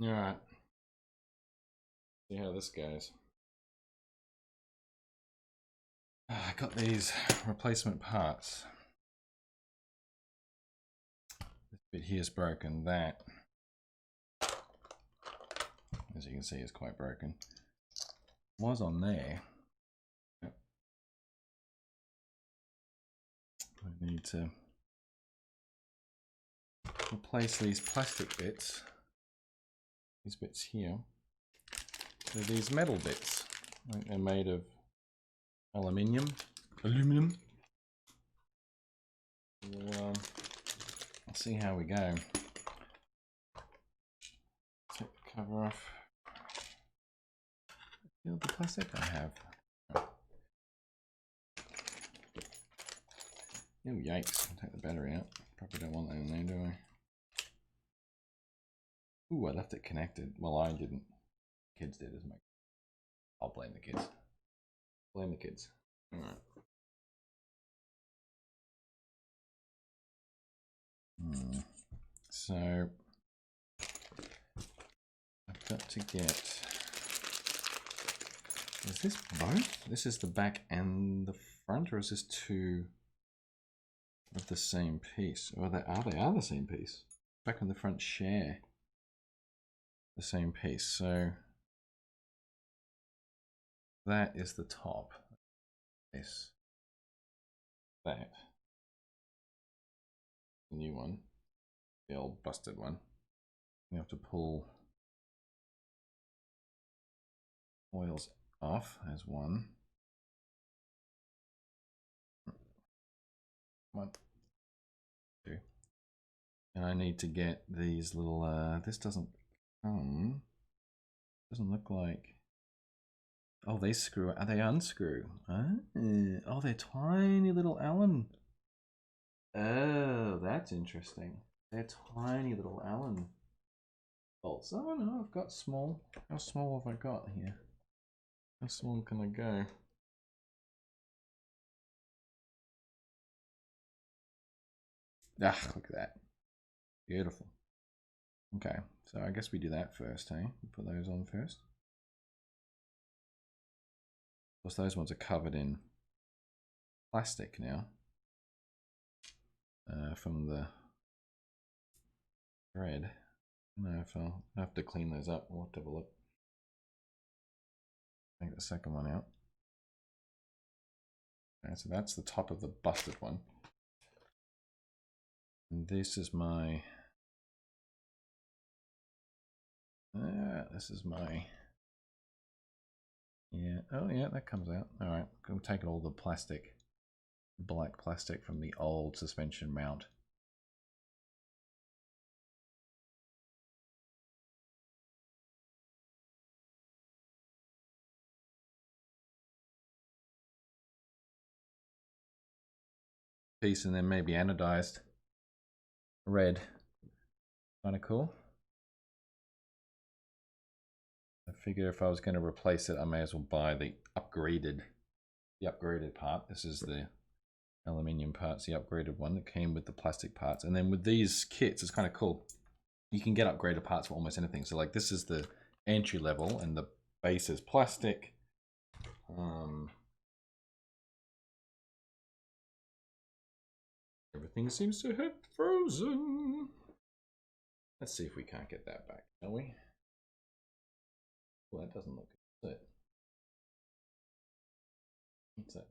Alright, see how this goes. I got these replacement parts. This bit here is broken. That, as you can see, is quite broken. Was on there. Yep. I need to replace these plastic bits. These bits here. They're these metal bits. I think they're made of aluminium. Aluminum. We'll see how we go. Take the cover off. Feel the plastic I have. Oh yikes! I'll take the battery out. Probably don't want that in there, do I? Ooh, I left it connected. Well, I didn't. Kids did, as my. I'll blame the kids. Blame the kids. All right. So I've got to get. Is this both? This is the back and the front, or is this two of the same piece? Or they are the same piece. Back and the front share the same piece. So that is the top. This. That. The new one. The old busted one. You have to pull oils off as one. One. Two. And I need to get these little, this doesn't come. Doesn't look like. Oh, they screw. They unscrew. Oh, they're tiny little Allen. Oh, that's interesting. They're tiny little Allen bolts. Oh no, I've got small. How small have I got here? How small can I go? Ah, look at that. Beautiful. Okay, so I guess we do that first, hey? We put those on first. Of course, those ones are covered in plastic now. From the thread. I don't know if I'll have to clean those up. We'll have to have a look. Take the second one out. Okay, so that's the top of the busted one. And this is my. This is my. Yeah. Oh yeah, that comes out. All right. I'm taking all the plastic, black plastic from the old suspension mount. Piece and then maybe anodized red. Kind of cool. I figure if I was going to replace it, I may as well buy the upgraded part. This is the aluminium parts, the upgraded one that came with the plastic parts. And then with these kits, it's kind of cool. You can get upgraded parts for almost anything. So like this is the entry level and the base is plastic. Everything seems to have frozen. Let's see if we can't get that back, shall we? Well, that doesn't look good. What's that?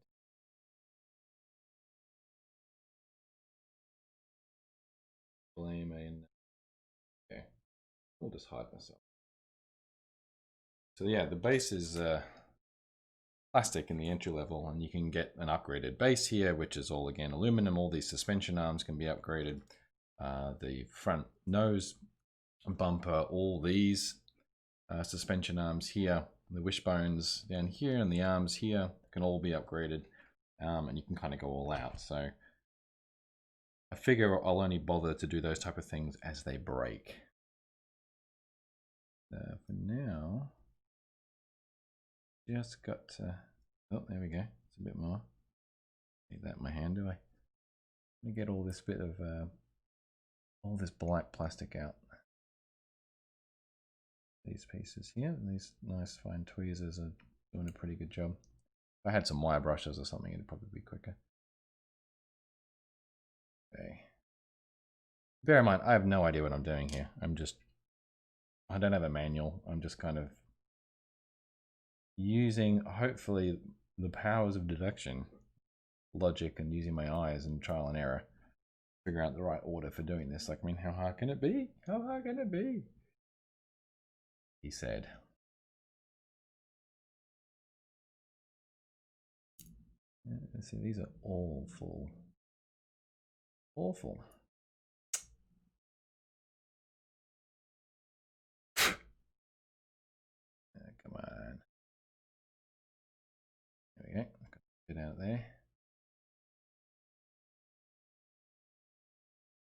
Blame in. Okay, we'll just hide myself. So yeah, the base is plastic in the entry level, and you can get an upgraded base here, which is all again aluminum. All these suspension arms can be upgraded. The front nose bumper, all these suspension arms here, the wishbones down here, and the arms here can all be upgraded, and you can kind of go all out. So I figure I'll only bother to do those type of things as they break. For now, just got to, oh, there we go. It's a bit more. Need that in my hand, do I? Let me get all this bit of all this black plastic out. these pieces here. These nice fine tweezers are doing a pretty good job. If I had some wire brushes or something, it'd probably be quicker. Okay. Bear in mind, I have no idea what I'm doing here. I don't have a manual. I'm just kind of using, hopefully, the powers of deduction, logic, and using my eyes and trial and error. Figure out the right order for doing this. Like, I mean, how hard can it be? How hard can it be? He said. See, these are awful. Awful. Come on. There we go. Get out there.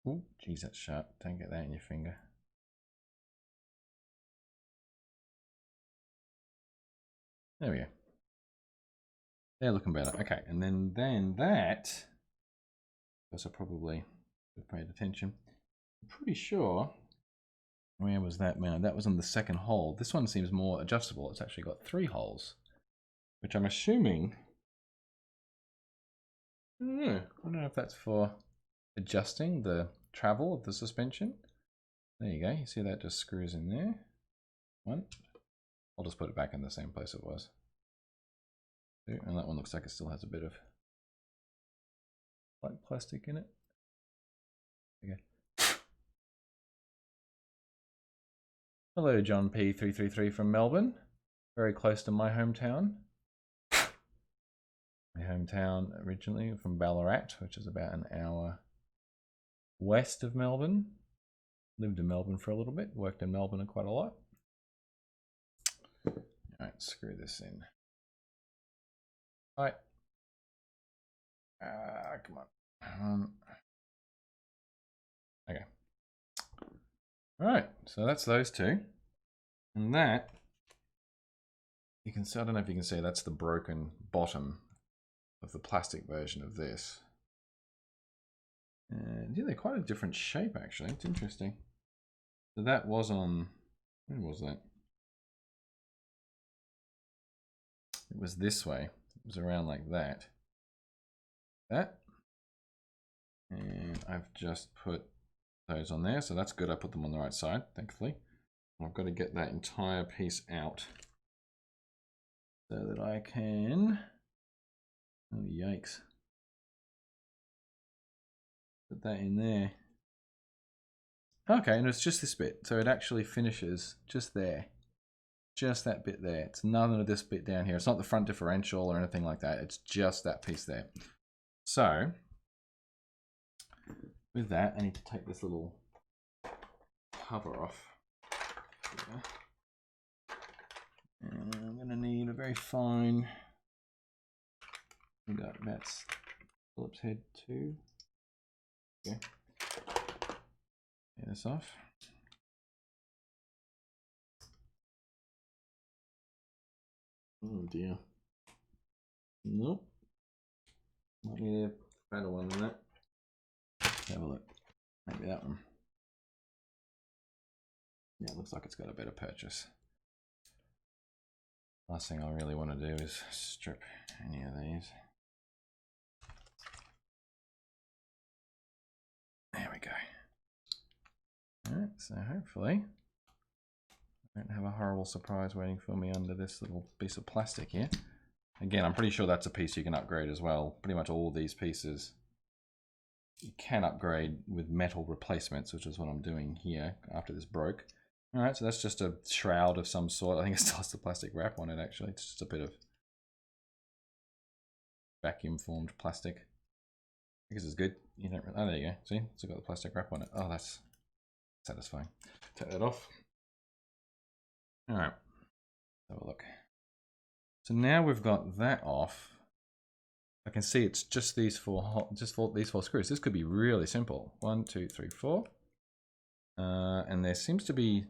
Oh, geez, that's sharp. Don't get that in your finger. There we go. They're looking better. Okay, and then that, because I probably paid attention. I'm pretty sure, where was that mounted? That was on the second hole. This one seems more adjustable. It's actually got 3 holes, which I'm assuming, I don't know if that's for adjusting the travel of the suspension. There you go. You see that just screws in there. One. I'll just put it back in the same place it was. And that one looks like it still has a bit of light plastic in it. Okay. Hello, John P333 from Melbourne. Very close to my hometown. My hometown originally from Ballarat, which is about an hour west of Melbourne. Lived in Melbourne for a little bit. Worked in Melbourne quite a lot. Alright, screw this in. Alright. Come on. Okay. Alright, so that's those two. And that, you can see, I don't know if you can see, that's the broken bottom of the plastic version of this. And yeah, they're quite a different shape actually. It's interesting. So that was on, when was that? It was this way. It was around like that. And I've just put those on there, so that's good. I put them on the right side, thankfully. I've got to get that entire piece out so that I can, oh yikes, put that in there. Okay, and it's just this bit, so it actually finishes just there. Just that bit there. It's none of this bit down here. It's not the front differential or anything like that. It's just that piece there. So, with that, I need to take this little cover off here. And I'm going to need a very fine, that's Phillips head 2. Okay. Get this off. Oh dear. Nope. Might need a better one than that. Let's have a look. Maybe that one. Yeah, it looks like it's got a better purchase. Last thing I really want to do is strip any of these. There we go. Alright, so hopefully I don't have a horrible surprise waiting for me under this little piece of plastic here. Again, I'm pretty sure that's a piece you can upgrade as well. Pretty much all these pieces you can upgrade with metal replacements, which is what I'm doing here after this broke. Alright, so that's just a shroud of some sort. I think it still has the plastic wrap on it actually. It's just a bit of vacuum formed plastic. I guess it's good. You don't really, oh, there you go. See, it's got the plastic wrap on it. Oh, that's satisfying. Take that off. All right, have a look. So now we've got that off. I can see it's just these four screws. This could be really simple. 1, 2, 3, 4. And there seems to be,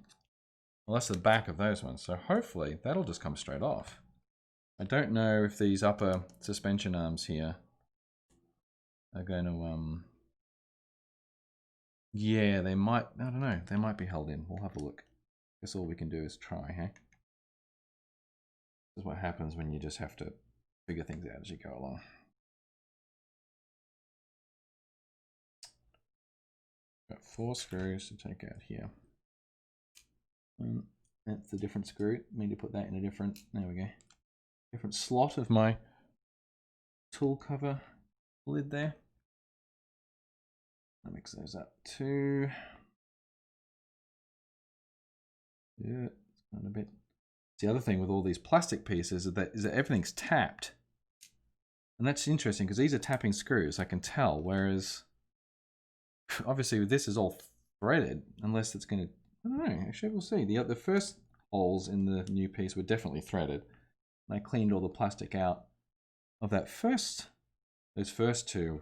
well, that's the back of those ones. So hopefully that'll just come straight off. I don't know if these upper suspension arms here are going to, yeah, they might, I don't know, they might be held in. We'll have a look. guess all we can do is try, hey? This is what happens when you just have to figure things out as you go along. Got 4 screws to take out here. And that's the different screw. Need to put that in a different, there we go, different slot of my tool cover lid there. I'll mix those up too. Yeah, it's gone a bit. The other thing with all these plastic pieces is that everything's tapped. And that's interesting because these are tapping screws, I can tell, whereas obviously this is all threaded, unless it's going to, I don't know, actually we'll see. The first holes in the new piece were definitely threaded. And I cleaned all the plastic out of that those first 2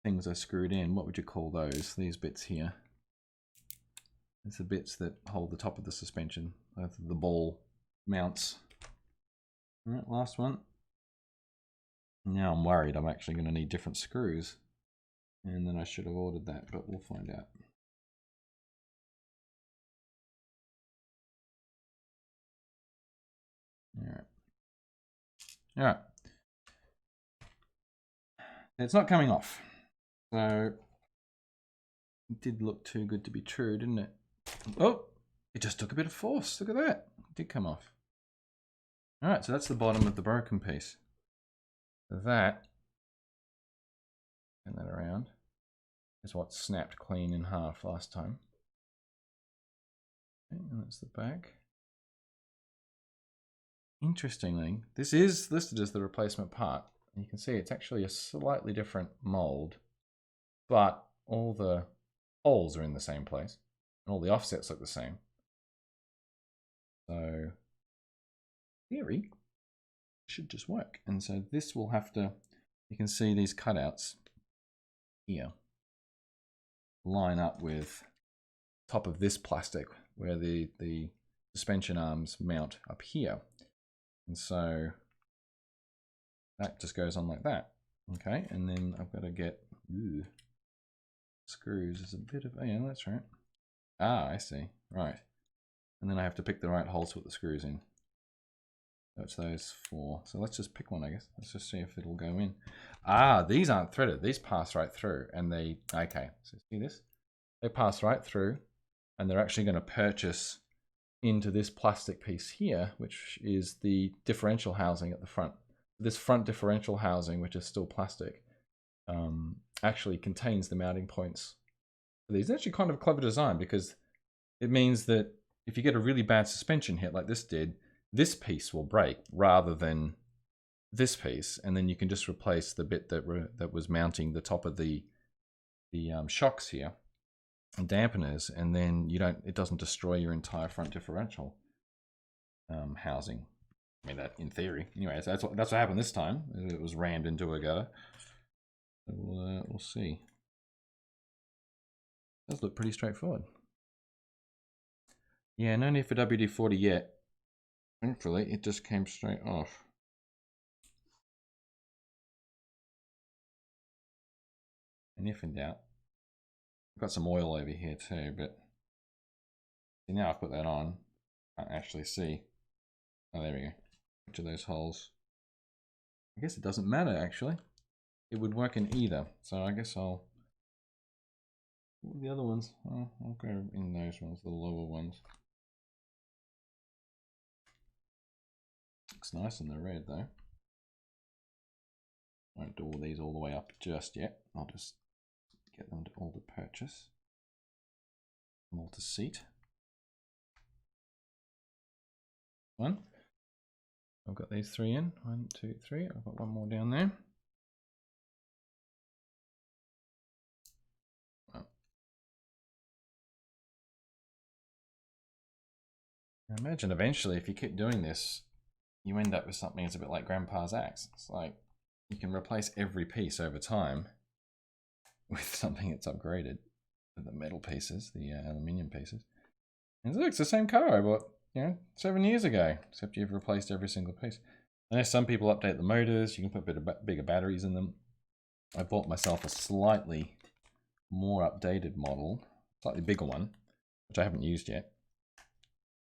things I screwed in. What would you call those? These bits here. It's the bits that hold the top of the suspension, the ball mounts. All right, last one. Now I'm worried I'm actually going to need different screws. And then I should have ordered that, but we'll find out. All right. All right. It's not coming off. So it did look too good to be true, didn't it? Oh, it just took a bit of force. Look at that. It did come off. All right, so that's the bottom of the broken piece. That, turn that around, is what snapped clean in half last time. Okay, and that's the back. Interestingly, this is listed as the replacement part. And you can see it's actually a slightly different mold, but all the holes are in the same place and all the offsets look the same. So, in theory, should just work. And so this will have to, you can see these cutouts here line up with top of this plastic where the suspension arms mount up here. And so that just goes on like that. Okay, and then I've got to get screws. There's a bit of, oh yeah, that's right. Ah, I see, right. And then I have to pick the right holes to put the screws in. So it's those 4. So let's just pick one, I guess. Let's just see if it'll go in. Ah, these aren't threaded. These pass right through. And they, okay, so see this? They pass right through. And they're actually going to purchase into this plastic piece here, which is the differential housing at the front. This front differential housing, which is still plastic, actually contains the mounting points for these. It's actually kind of a clever design because it means that if you get a really bad suspension hit like this did, this piece will break rather than this piece, and then you can just replace the bit that was mounting the top of the shocks here and dampeners, and then it doesn't destroy your entire front differential housing. I mean, that in theory. Anyway, so that's what happened this time. It was rammed into a gutter. So we'll see. It does look pretty straightforward. Yeah, no need for WD-40 yet. Thankfully, it just came straight off. And if in doubt, I've got some oil over here too, but now I've put that on, I can't actually see. Oh, there we go. Each of those holes. I guess it doesn't matter actually. It would work in either. So I guess I'll. What are the other ones? Oh, I'll go in those ones, the lower ones. Looks nice in the red though. Won't do all these all the way up just yet. I'll just get them to all to purchase. Them all to seat. One. I've got these 3 in. 1, 2, 3. I've got one more down there. Oh. I imagine eventually if you keep doing this, you end up with something that's a bit like Grandpa's axe. It's like you can replace every piece over time with something that's upgraded. The metal pieces, the aluminium pieces. And look, it's the same car I bought, 7 years ago, except you've replaced every single piece. I know some people update the motors, you can put bigger batteries in them. I bought myself a slightly more updated model, slightly bigger one, which I haven't used yet,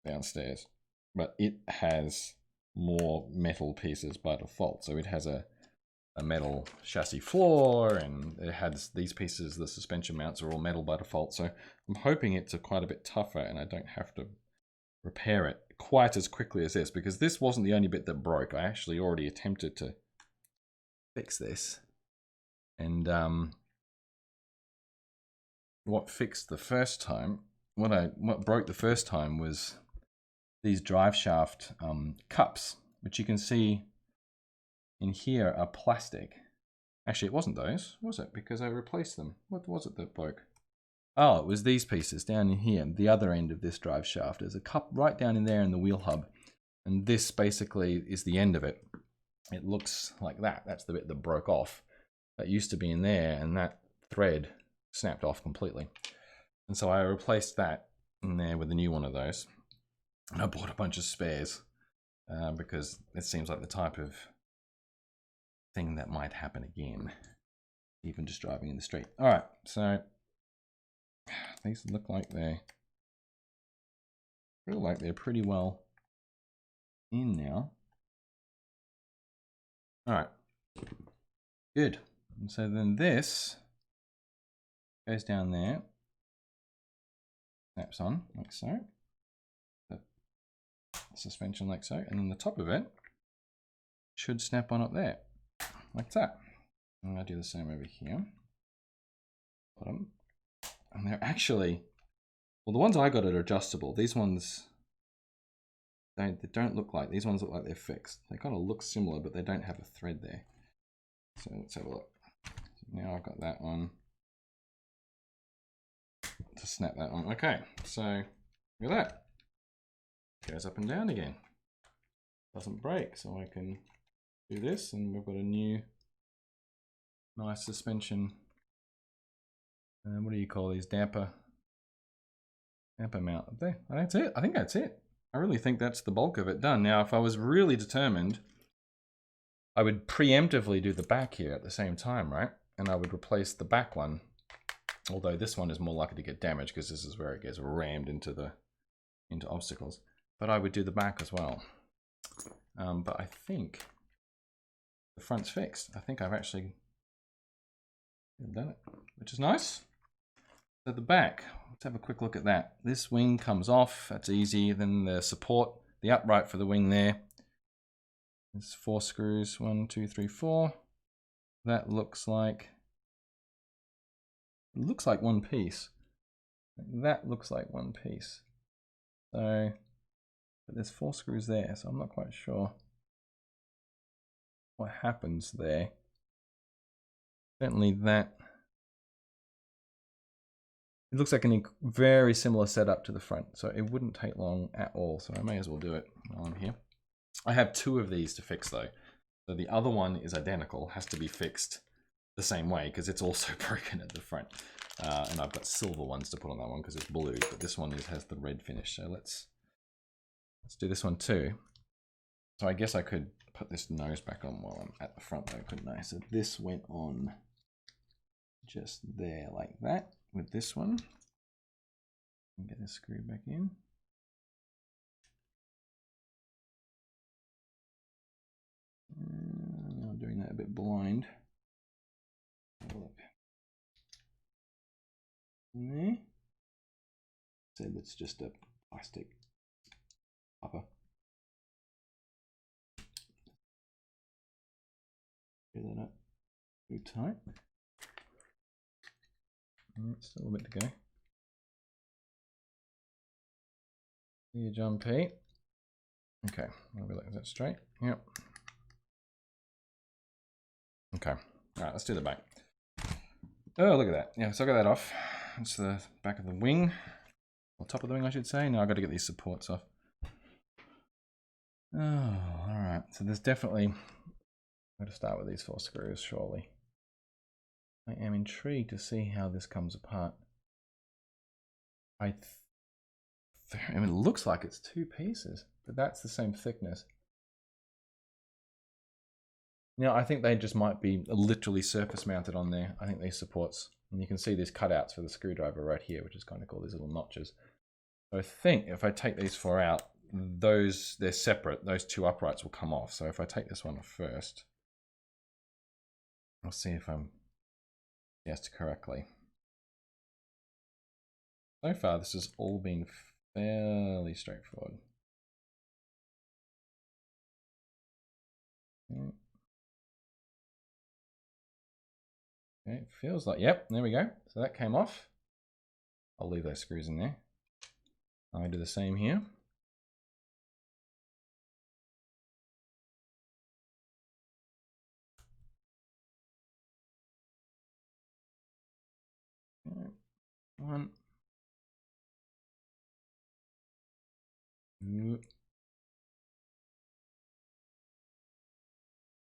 downstairs. But it has more metal pieces by default. So it has a metal chassis floor, and it has these pieces, the suspension mounts are all metal by default. So I'm hoping it's quite a bit tougher and I don't have to repair it quite as quickly as this, because this wasn't the only bit that broke. I actually already attempted to fix this. And what fixed the first time, what broke the first time was these drive shaft cups, which you can see in here are plastic. Actually, it wasn't those, was it? Because I replaced them. What was it that broke? Oh, it was these pieces down in here, the other end of this drive shaft. There's a cup right down in there in the wheel hub, and this basically is the end of it. It looks like that. That's the bit that broke off. That used to be in there, and that thread snapped off completely. And so I replaced that in there with a new one of those. And I bought a bunch of spares because it seems like the type of thing that might happen again, even just driving in the street. All right, so these look like they feel like they're pretty well in now. All right, good. And so then this goes down there, snaps on like so, the suspension like so, and then the top of it should snap on up there, like that. And I'll do the same over here. Bottom. And they're actually, well, the ones I got are adjustable. These ones, they don't look like, these ones look like they're fixed. They kind of look similar, but they don't have a thread there. So let's have a look. So now I've got that one to snap that on. Okay, so look at that. Goes up and down again. Doesn't break, so I can do this, and we've got a new nice suspension. What do you call these? Damper mount up there. And that's it. I think that's it. I really think that's the bulk of it done. Now, if I was really determined, I would preemptively do the back here at the same time, right? And I would replace the back one. Although this one is more likely to get damaged because this is where it gets rammed into obstacles. But I would do the back as well. But I think the front's fixed. I think I've actually done it, which is nice. So the back, let's have a quick look at that. This wing comes off, that's easy. Then the support, the upright for the wing there. There's 4 screws, 1, 2, 3, 4. That looks like, it looks like one piece. That looks like one piece. So, but there's 4 screws there, so I'm not quite sure what happens there. Certainly that, it looks like a very similar setup to the front, so it wouldn't take long at all, so I may as well do it while I'm here. I have 2 of these to fix though. So the other one is identical, has to be fixed the same way because it's also broken at the front. And I've got silver ones to put on that one because it's blue, but this one has the red finish. So let's do this one too. So I guess I could put this nose back on while I'm at the front though, couldn't I? So this went on just there like that with this one. And get this screw back in. I'm doing that a bit blind. Look. There. So that's just a plastic upper. Get that up too tight. Still a bit to go. See you, John P. Okay, I'll be like that straight. Yep. Okay. All right, let's do the back. Oh, look at that. Yeah, so I got that off. It's the back of the wing. Or top of the wing, I should say. Now I've got to get these supports off. Oh, all right. So there's definitely, I'm going to start with these 4 screws, surely. I am intrigued to see how this comes apart. I mean, it looks like it's 2 pieces, but that's the same thickness. Now, I think they just might be literally surface mounted on there. I think these supports, and you can see these cutouts for the screwdriver right here, which is kind of cool, these little notches. So I think if I take these 4 out, they're separate. Those 2 uprights will come off. So if I take this one off first, I'll see if I'm guessed correctly. So far, this has all been fairly straightforward. Okay, it feels like, yep, there we go. So that came off. I'll leave those screws in there. I'll do the same here. One.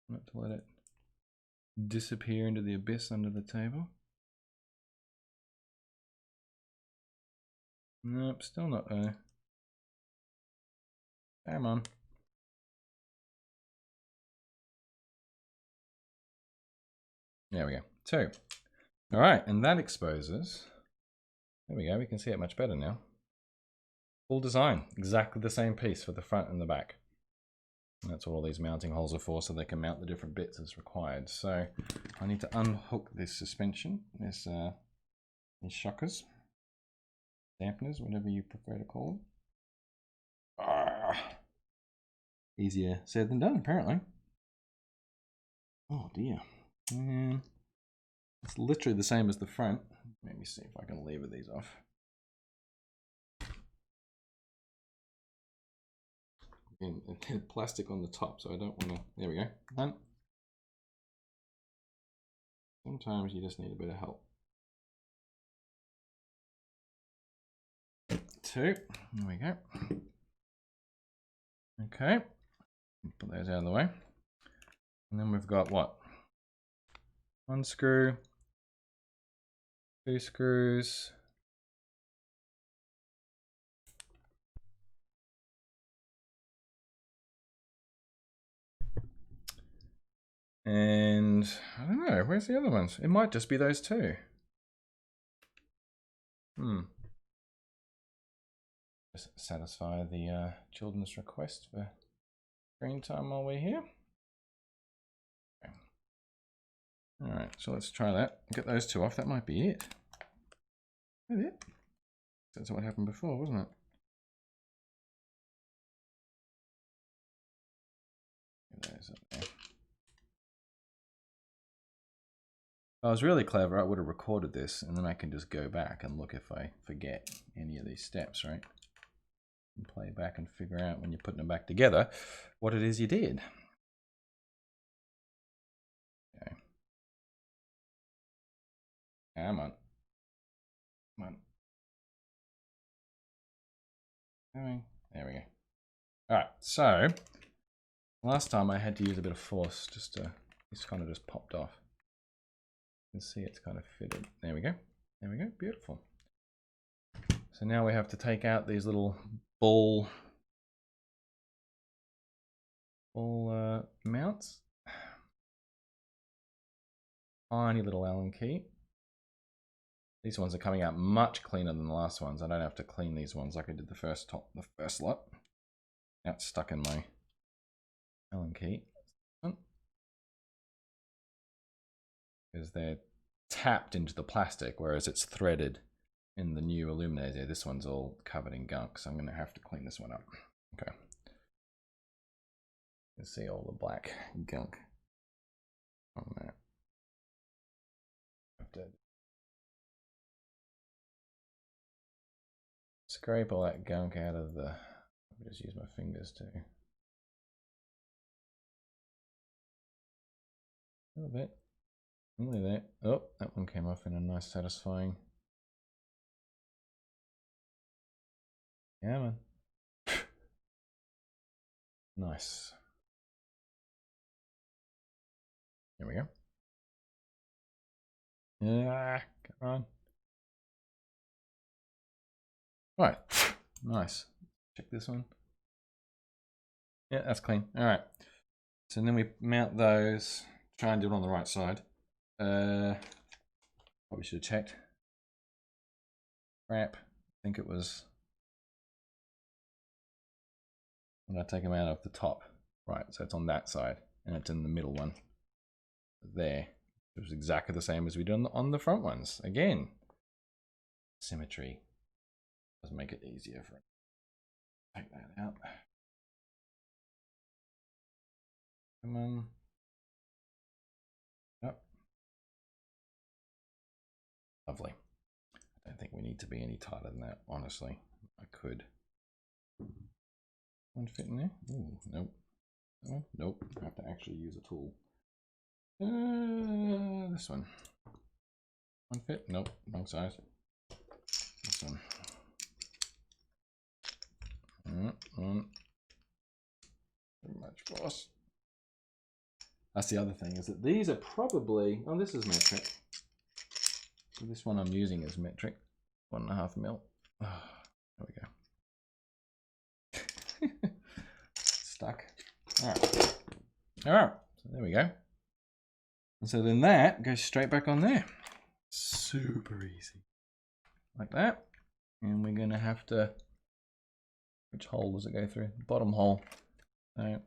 Not to let it disappear into the abyss under the table. Nope, still not there. Come on. There we go. 2. All right, and that exposes. There we go. We can see it much better now. Full design, exactly the same piece for the front and the back. And that's what all these mounting holes are for, so they can mount the different bits as required. So I need to unhook this suspension, these shockers, dampeners, whatever you prefer to call them. Easier said than done, apparently. Oh dear. And it's literally the same as the front. Let me see if I can lever these off. And plastic on the top, so I don't want to. There we go. Done. Sometimes you just need a bit of help. 2. There we go. Okay. Put those out of the way. And then we've got what? 1 screw, 2 screws. And I don't know, where's the other ones? It might just be those 2. Just satisfy the children's request for screen time while we're here. Okay. All right, so let's try that. Get those 2 off. That might be it. Is that it? That's what happened before, wasn't it? Get those up there. If I was really clever, I would have recorded this, and then I can just go back and look if I forget any of these steps, right? And play back and figure out when you're putting them back together what it is you did. Okay. Come on. Come on. There we go. All right, so last time I had to use a bit of force just to, it's kind of just popped off. You can see it's kind of fitted. There we go. There we go. Beautiful. So now we have to take out these little ball mounts. Tiny little Allen key. These ones are coming out much cleaner than the last ones. I don't have to clean these ones like I did the first lot. Now it's stuck in my Allen key. Because they're tapped into the plastic, whereas it's threaded in the new Illuminator. This one's all covered in gunk, so I'm going to have to clean this one up. Okay. You can see all the black gunk on there. Have to scrape all that gunk out of the. I'll just use my fingers too. A little bit. Only there. Oh, that one came off in a nice, satisfying. Yeah, man. Nice. There we go. Yeah, come on. Right. Nice. Check this one. Yeah, that's clean. All right. So then we mount those. Try and do it on the right side. Probably should have checked. Crap. I think it was And I take them out of the top. Right, so it's on that side, and it's in the middle one. There. It was exactly the same as we did on the front ones. Again, symmetry does make it easier for it. Take that out. Come on. Yep. Lovely. I don't think we need to be any tighter than that, honestly. I could. One fit in there? Ooh, nope. Oh, nope. I have to actually use a tool. This one. One fit? Nope. Wrong size. This one. Too much, boss. That's the other thing, is that these are probably... Oh, this is metric. So this one I'm using is metric. 1.5 mil. Oh, there we go. Stuck. Alright. Alright. So there we go. And so then that goes straight back on there. Super easy. Like that. And we're going to have to... Which hole does it go through? Bottom hole. So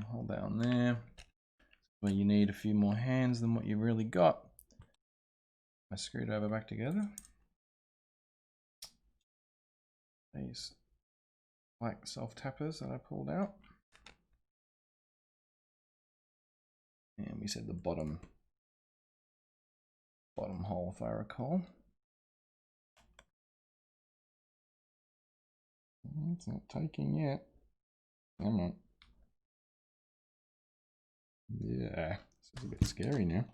hold that on there. Where you need a few more hands than what you've really got. My screwdriver back together. These black self-tappers that I pulled out. And we said the bottom hole, if I recall. It's not taking yet. Come on. Yeah, this is a bit scary now.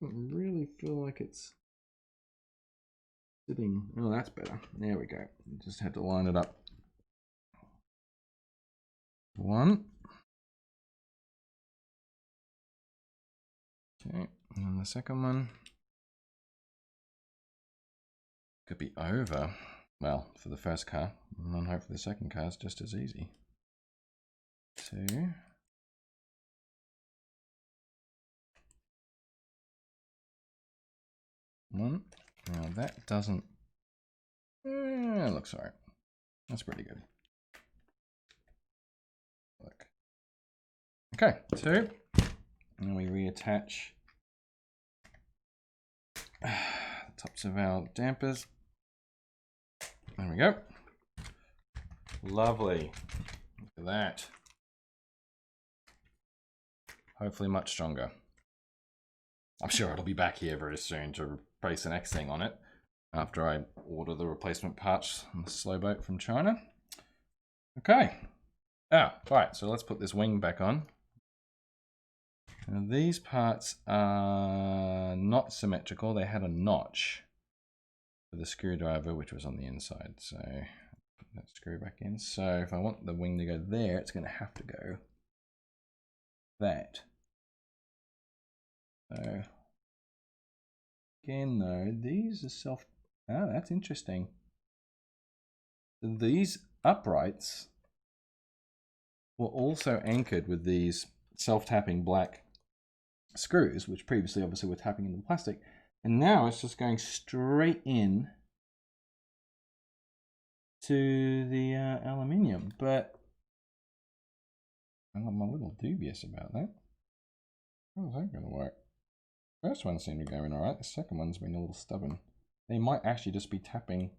I really feel like it's sitting. Oh, that's better. There we go. Just had to line it up. One. Okay, and the second one could be over. Well, for the first car, and then hopefully the second car is just as easy. 2. One. Now that doesn't. It looks alright. That's pretty good. Look. Okay, 2. And we reattach the tops of our dampers. There we go. Lovely. Look at that. Hopefully much stronger. I'm sure it'll be back here very soon to replace the next thing on it after I order the replacement parts on the slow boat from China. Okay. Right, so let's put this wing back on. Now these parts are not symmetrical. They had a notch for the screwdriver, which was on the inside. So put that screw back in. So if I want the wing to go there, it's going to have to go that. So again, though, these are self. Oh, that's interesting. These uprights were also anchored with these self-tapping black screws, which previously obviously were tapping into the plastic, and now it's just going straight in to the aluminium. But I'm a little dubious about that. How's that going to work? First one seemed to go in alright. The second one's been a little stubborn. They might actually just be tapping.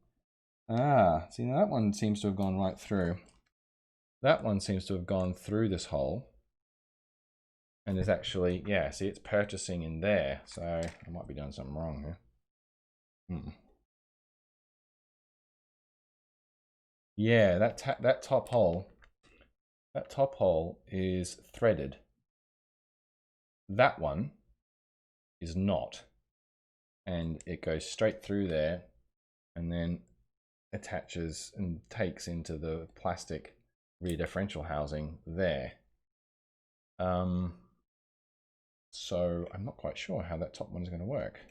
See, now that one seems to have gone right through. That one seems to have gone through this hole. And there's actually, yeah, see, it's purchasing in there. So I might be doing something wrong here. Yeah, that top hole is threaded. That one is not. And it goes straight through there and then attaches and takes into the plastic rear differential housing there. So I'm not quite sure how that top one is going to work.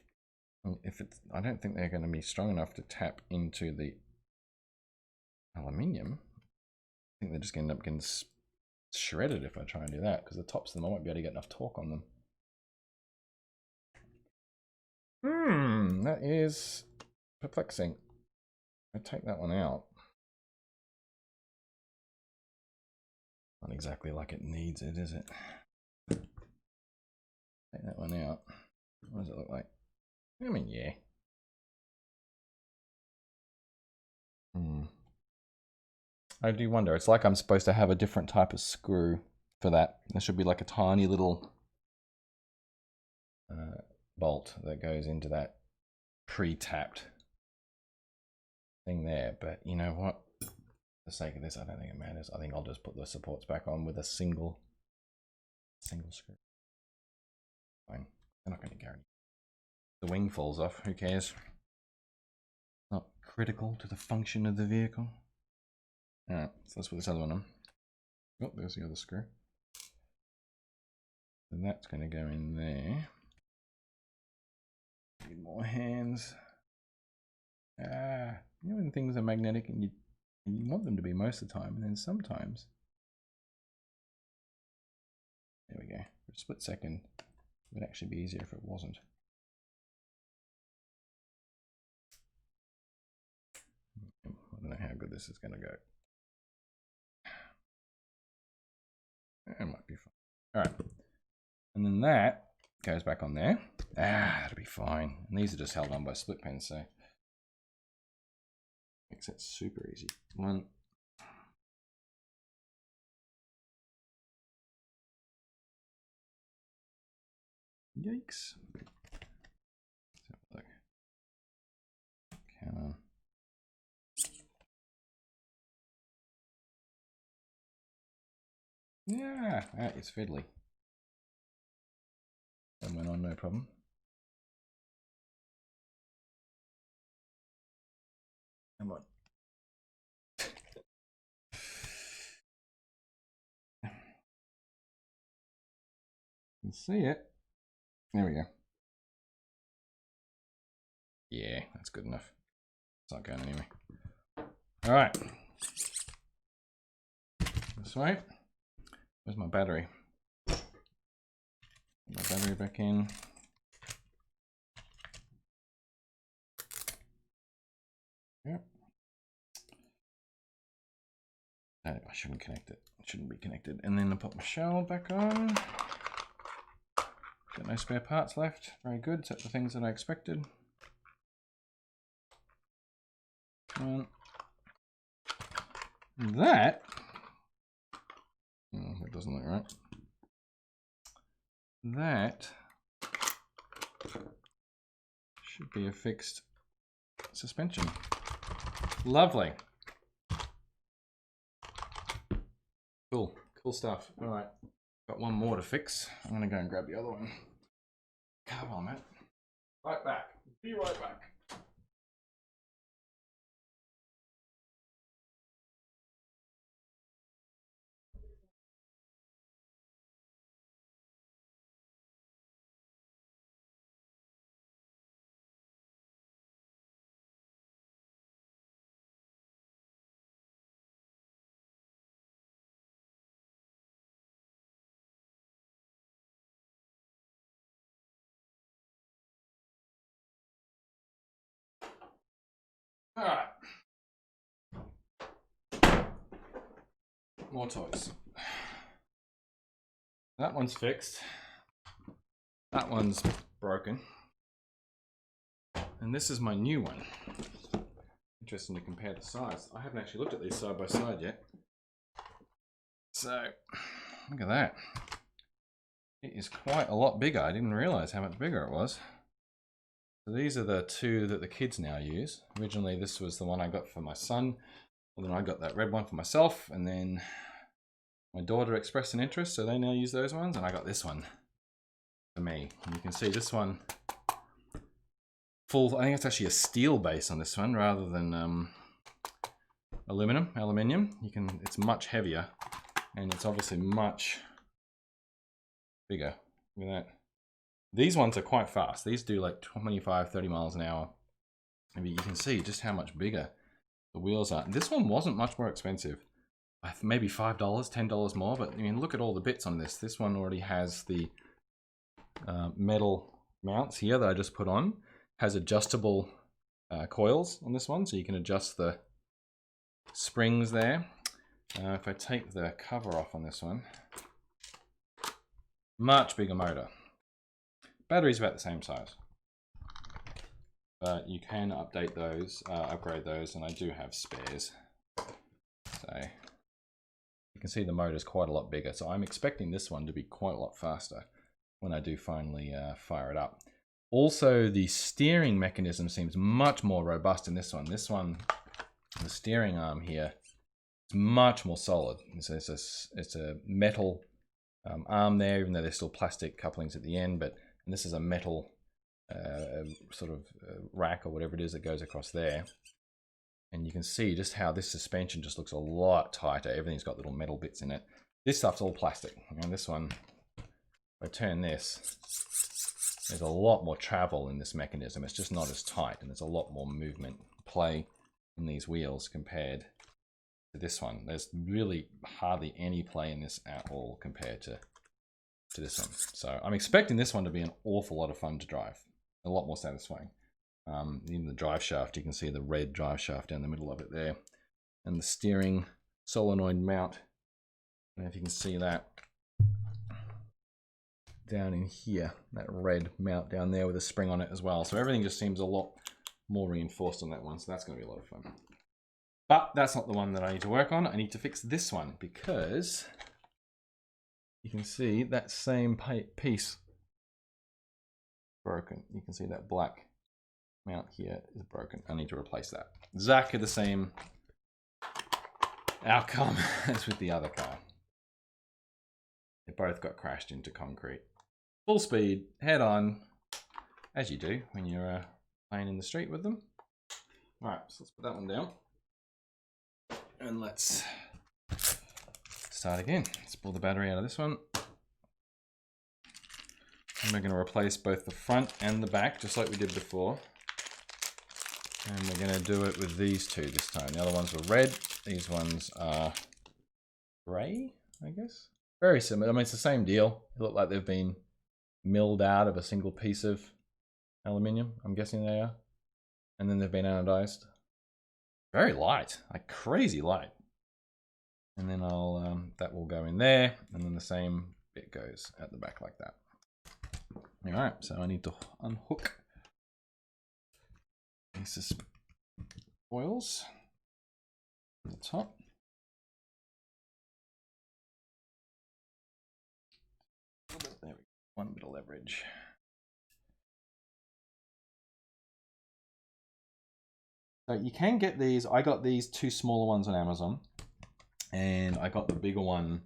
If it's, I don't think they're going to be strong enough to tap into the aluminium. I think they're just going to end up getting shredded if I try and do that, because the tops of them, I won't be able to get enough torque on them. That is perplexing. I take that one out. Not exactly like it needs it, is it? Take that one out. What does it look like? I mean, yeah. I do wonder. It's like I'm supposed to have a different type of screw for that. There should be like a tiny little bolt that goes into that pre-tapped thing there. But you know what? For the sake of this, I don't think it matters. I think I'll just put the supports back on with a single screw. Fine. I'm not going to guarantee. The wing falls off. Who cares? Not critical to the function of the vehicle. Alright, so let's put this other one on. Oh, there's the other screw. So that's going to go in there. Need more hands. You know when things are magnetic and you want them to be most of the time, and then sometimes. There we go. For a split second, it would actually be easier if it wasn't. I don't know how good this is going to go. It might be fine. All right. And then that goes back on there. That'll be fine. And these are just held on by split pins, so makes it super easy. One. Yikes. Let's have a look. Canon. Yeah, that is fiddly. That went on no problem. Come on. You can see it. There we go. Yeah, that's good enough. It's not going anyway. All right. This way. Where's my battery? Put my battery back in. Yep. I shouldn't connect it. It shouldn't be connected. And then I put my shell back on. Got no spare parts left. Very good. Except the things that I expected. That. That doesn't look right. That should be a fixed suspension. Lovely. Cool stuff. All right, got one more to fix. I'm gonna go and grab the other one. Come on, man. Right back. Be right back. All right. More toys. That one's fixed. That one's broken. And this is my new one. Interesting to compare the size. I haven't actually looked at these side by side yet. So, look at that. It is quite a lot bigger. I didn't realize how much bigger it was. So these are the two that the kids now use. Originally, this was the one I got for my son. And then I got that red one for myself. And then my daughter expressed an interest, so they now use those ones. And I got this one for me. And you can see this one, full, I think it's actually a steel base on this one rather than aluminium. It's much heavier and it's obviously much bigger. Look at that. These ones are quite fast. These do like 25, 30 miles an hour. And you can see just how much bigger the wheels are. This one wasn't much more expensive. Maybe $5, $10 more, but I mean, look at all the bits on this. This one already has the metal mounts here that I just put on. Has adjustable coils on this one, so you can adjust the springs there. If I take the cover off on this one, much bigger motor. Battery's about the same size, but you can update those, upgrade those, and I do have spares. So you can see the motor's quite a lot bigger. So I'm expecting this one to be quite a lot faster when I do finally fire it up. Also, the steering mechanism seems much more robust in this one. This one, the steering arm here, is much more solid. It's a metal arm there, even though there's still plastic couplings at the end, but this is a metal sort of rack or whatever it is that goes across there. And you can see just how this suspension just looks a lot tighter. Everything's got little metal bits in it. This stuff's all plastic. And this one, if I turn this, there's a lot more travel in this mechanism. It's just not as tight, and there's a lot more movement play in these wheels compared to this one. There's really hardly any play in this at all compared to this one. So I'm expecting this one to be an awful lot of fun to drive, a lot more satisfying. Even the drive shaft, you can see the red drive shaft down the middle of it there, and the steering solenoid mount. I don't know if you can see that down in here, that red mount down there with a spring on it as well. So everything just seems a lot more reinforced on that one. So that's going to be a lot of fun. But that's not the one that I need to work on. I need to fix this one because you can see that same piece broken. You can see that black mount here is broken. I need to replace that. Exactly the same outcome as with the other car. They both got crashed into concrete. Full speed, head on, as you do when you're playing in the street with them. All right, so let's put that one down. And let's start again. Let's pull the battery out of this one. And we're going to replace both the front and the back, just like we did before. And we're going to do it with these two this time. The other ones were red. These ones are grey, I guess. Very similar. I mean, it's the same deal. They look like they've been milled out of a single piece of aluminium. I'm guessing they are. And then they've been anodized. Very light, like crazy light. And then that will go in there, and then the same bit goes at the back like that. All right, so I need to unhook these foils at the top. There we go. One bit of leverage. So you can get these. I got these two smaller ones on Amazon, and I got the bigger one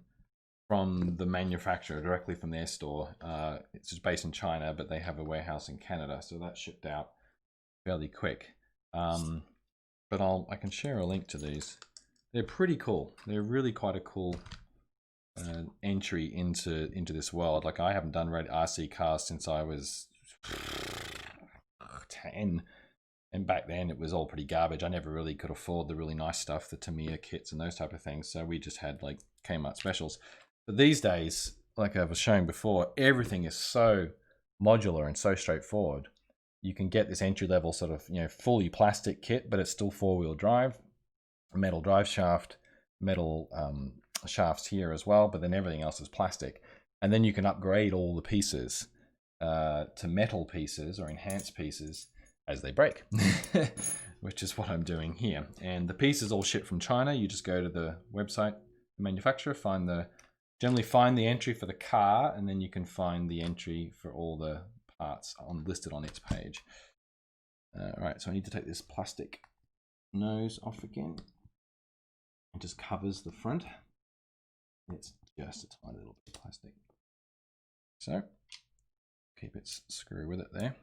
from the manufacturer directly from their store. It's just based in China, but they have a warehouse in Canada, so that shipped out fairly quick. But I can share a link to these. They're pretty cool. They're really quite a cool entry into this world. Like, I haven't done RC cars since I was 10. And back then it was all pretty garbage. I never really could afford the really nice stuff, the Tamiya kits and those type of things. So we just had like Kmart specials. But these days, like I was showing before, everything is so modular and so straightforward. You can get this entry level sort of, fully plastic kit, but it's still 4-wheel drive, metal drive shaft, metal shafts here as well, but then everything else is plastic. And then you can upgrade all the pieces to metal pieces or enhanced pieces as they break, which is what I'm doing here. And the pieces all shipped from China. You just go to the website, the manufacturer, generally find the entry for the car, and then you can find the entry for all the parts listed on its page. All right, so I need to take this plastic nose off again. It just covers the front. It's just a tiny little bit of plastic. So keep its screw with it there.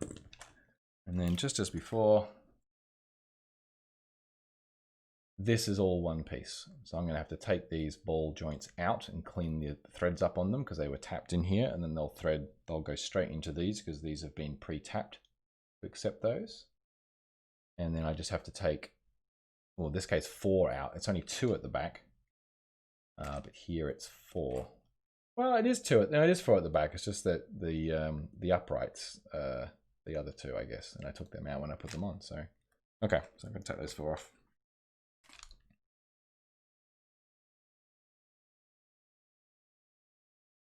And then just as before, this is all one piece. So I'm going to have to take these ball joints out and clean the threads up on them because they were tapped in here, and then they'll go straight into these because these have been pre-tapped to accept those. And then I just have to take, well, in this case, 4 out. It's only 2 at the back, but here it's 4. Well, it is 2. No, it is 4 at the back. It's just that the uprights, the other 2, I guess, and I took them out when I put them on. So, okay, so I'm going to take those 4 off.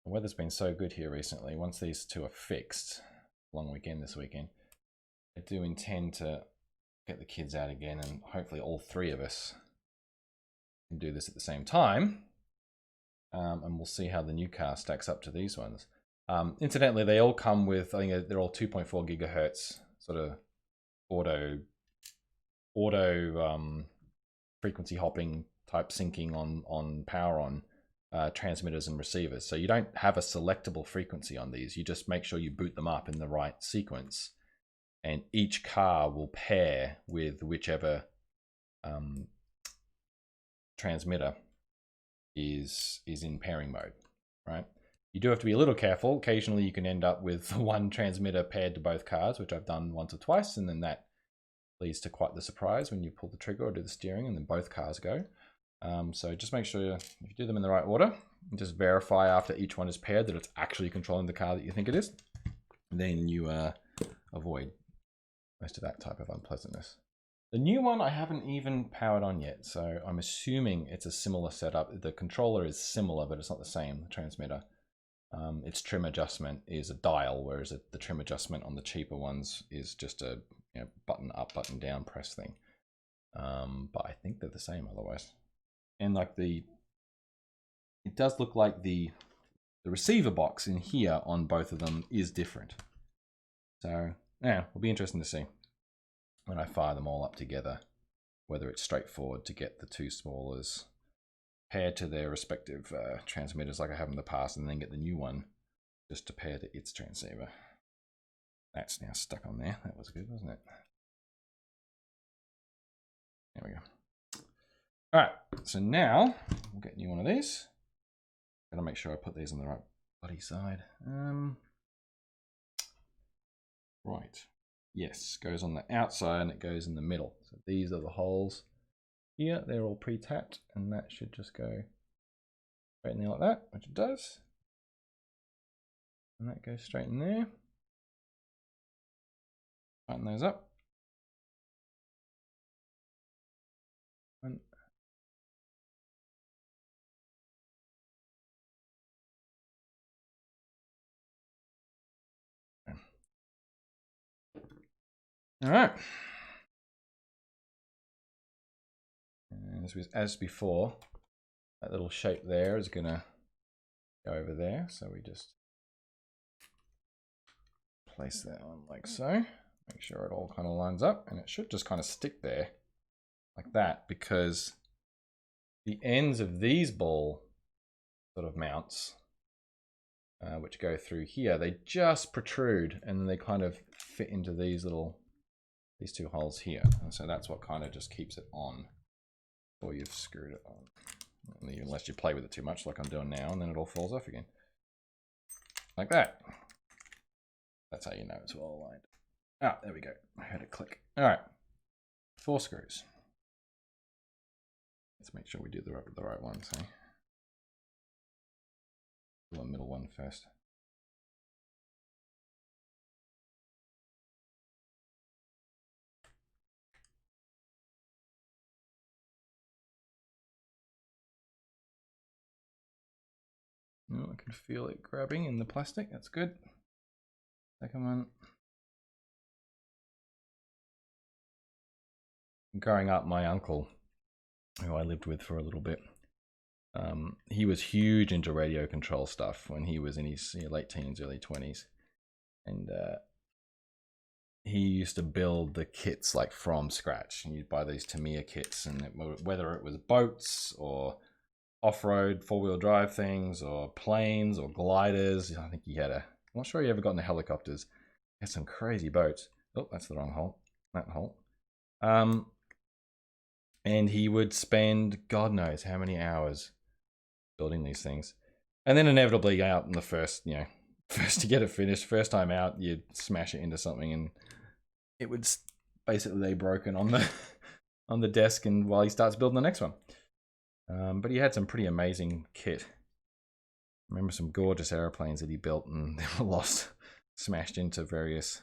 The weather's been so good here recently. Once these two are fixed, long weekend this weekend, I do intend to get the kids out again, and hopefully all three of us can do this at the same time. And we'll see how the new car stacks up to these ones. Incidentally, they all come with, I think they're all 2.4 gigahertz sort of auto frequency hopping type syncing on power on transmitters and receivers. So you don't have a selectable frequency on these. You just make sure you boot them up in the right sequence, and each car will pair with whichever transmitter is in pairing mode, right? You do have to be a little careful. Occasionally you can end up with one transmitter paired to both cars, which I've done once or twice, and then that leads to quite the surprise when you pull the trigger or do the steering and then both cars go. So just make sure if you do them in the right order, and just verify after each one is paired that it's actually controlling the car that you think it is. Then you avoid most of that type of unpleasantness. The new one I haven't even powered on yet, so I'm assuming it's a similar setup. The controller is similar, but it's not the same, the transmitter. Its trim adjustment is a dial, whereas the trim adjustment on the cheaper ones is just a button up, button down press thing. But I think they're the same otherwise. And like it does look like the receiver box in here on both of them is different. So yeah, it'll be interesting to see when I fire them all up together, whether it's straightforward to get the two smallers paired to their respective transmitters like I have in the past, and then get the new one just to pair to its transceiver. That's now stuck on there. That was good, wasn't it? There we go. All right, so now we'll get a new one of these. Gotta make sure I put these on the right bloody side. Right. Yes, goes on the outside and it goes in the middle. So these are the holes here. They're all pre-tapped, and that should just go straight in there like that, which it does. And that goes straight in there. Tighten those up. And all right. And as before, that little shape there is gonna go over there. So we just place that on like so. Make sure it all kind of lines up, and it should just kind of stick there like that, because the ends of these ball sort of mounts, which go through here, they just protrude, and then they kind of fit into these two holes here. And so that's what kind of just keeps it on, or you've screwed it on, unless you play with it too much like I'm doing now, and then it all falls off again like that. That's how you know it's well aligned. Ah, there we go. I heard it click. All right, 4 screws. Let's make sure we do the right ones. Hey? Do the middle one first. Oh, I can feel it grabbing in the plastic. That's good. Second one. Growing up, my uncle, who I lived with for a little bit, he was huge into radio control stuff when he was in his late teens, early 20s. And he used to build the kits like from scratch. And you'd buy these Tamiya kits, and whether it was boats or off-road 4-wheel drive things or planes or gliders. I think he had I'm not sure he ever got into helicopters. He had some crazy boats. Oh, that's the wrong hole. That hole. And he would spend God knows how many hours building these things. And then inevitably out in the first to get it finished, first time out, you'd smash it into something and it would basically lay broken on the desk, and while he starts building the next one. But he had some pretty amazing kit. I remember some gorgeous airplanes that he built, and they were lost, smashed into various